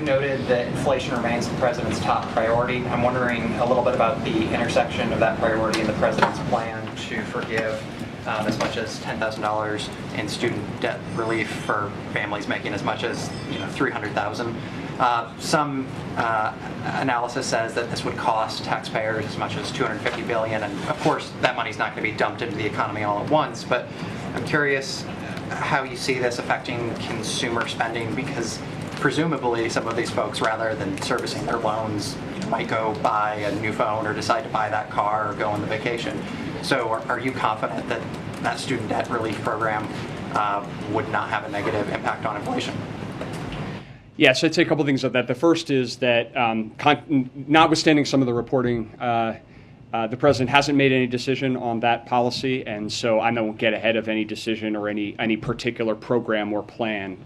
noted that inflation remains the president's top priority. I'm wondering a little bit about the intersection of that priority and the president's plan to forgive as much as $10,000 in student debt relief for families making as much as $300,000. Some analysis says that this would cost taxpayers as much as $250 billion, and of course that money's not going to be dumped into the economy all at once. But I'm curious how you see this affecting consumer spending, because presumably some of these folks, rather than servicing their loans, might go buy a new phone or decide to buy that car or go on the vacation. So are you confident that that student debt relief program would not have a negative impact on inflation? Yes, I'd say a couple of things on that. The first is that notwithstanding some of the reporting, the president hasn't made any decision on that policy, and so I won't get ahead of any decision or any particular program or plan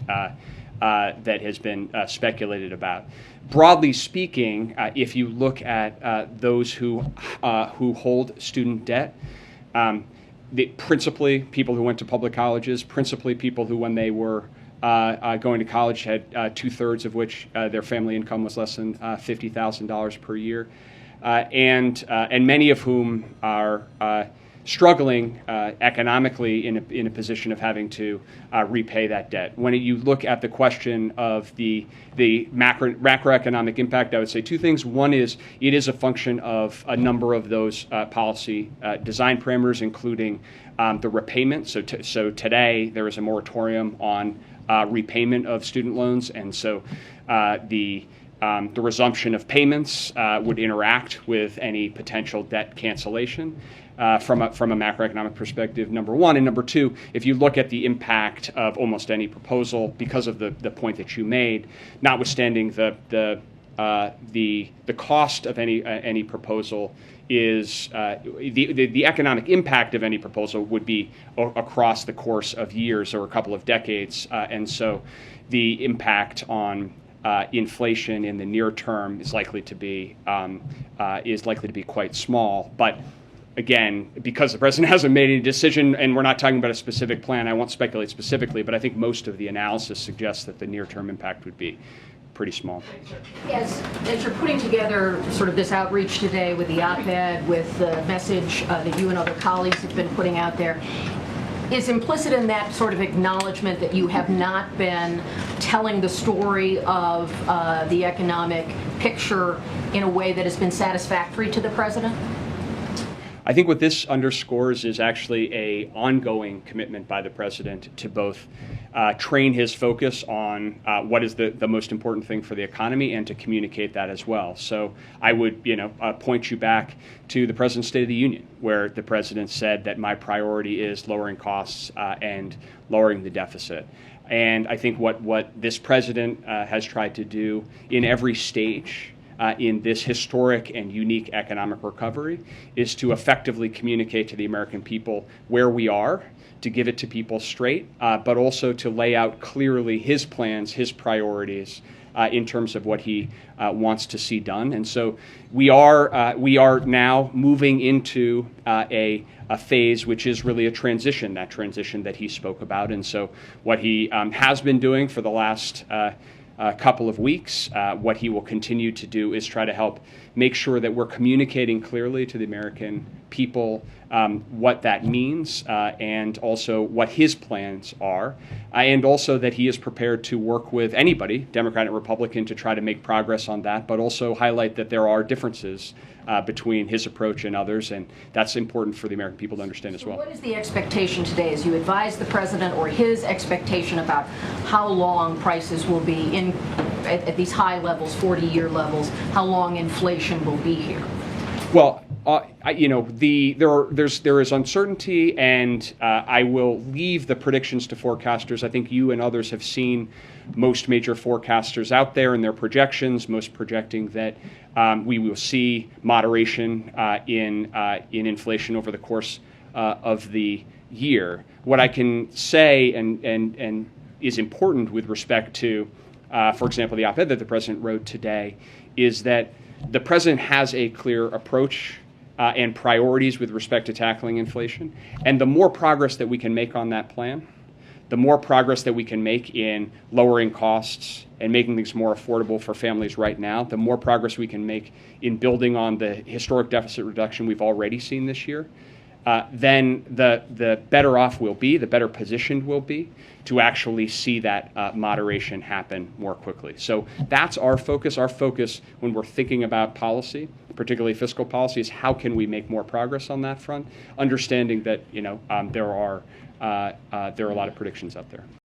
that has been speculated about. Broadly speaking, if you look at those who hold student debt, principally people who went to public colleges, principally people who, when they were going to college, had 2/3 of which their family income was less than $50,000 per year, and many of whom are struggling economically in a position of having to repay that debt. When you look at the question of the macroeconomic impact, I would say two things. One is it is a function of a number of those policy design parameters, including the repayment. So today there is a moratorium on repayment of student loans, and so the resumption of payments would interact with any potential debt cancellation from a macroeconomic perspective, number one. And number two, if you look at the impact of almost any proposal, because of the point that you made, notwithstanding the cost of any proposal is the economic impact of any proposal would be across the course of years or a couple of decades, and so the impact on inflation in the near term is likely to be quite small. But again, because the president hasn't made any decision, and we're not talking about a specific plan, I won't speculate specifically, but I think most of the analysis suggests that the near-term impact would be pretty small. As you're putting together sort of this outreach today with the op-ed, with the message that you and other colleagues have been putting out there, is implicit in that sort of acknowledgement that you have not been telling the story of the economic picture in a way that has been satisfactory to the president? I think what this underscores is actually an ongoing commitment by the president to both train his focus on what is the most important thing for the economy and to communicate that as well. So I would point you back to the President's State of the Union, where the president said that my priority is lowering costs and lowering the deficit. And I think what this president has tried to do in every stage in this historic and unique economic recovery is to effectively communicate to the American people where we are, to give it to people straight, but also to lay out clearly his plans, his priorities in terms of what he wants to see done. And so we are now moving into a phase which is really a transition, that transition that he spoke about. And so what he has been doing for the last couple of weeks, what he will continue to do is try to help make sure that we're communicating clearly to the American people what that means and also what his plans are, and also that he is prepared to work with anybody, Democrat and Republican, to try to make progress on that, but also highlight that there are differences between his approach and others, and that's important for the American people to understand as well. What is the expectation today as you advise the president, or his expectation about how long prices will be at these high levels, 40-year levels, how long inflation will be here? Well, there is uncertainty, and I will leave the predictions to forecasters. I think you and others have seen most major forecasters out there and their projections, most projecting that we will see moderation in inflation over the course of the year. What I can say and is important with respect to, for example, the op-ed that the president wrote today, is that the president has a clear approach and priorities with respect to tackling inflation. And the more progress that we can make on that plan, the more progress that we can make in lowering costs and making things more affordable for families right now, the more progress we can make in building on the historic deficit reduction we've already seen this year, then the better off we'll be, the better positioned we'll be to actually see that moderation happen more quickly. So that's our focus. Our focus when we're thinking about policy, particularly fiscal policy, is how can we make more progress on that front, understanding that there are a lot of predictions out there.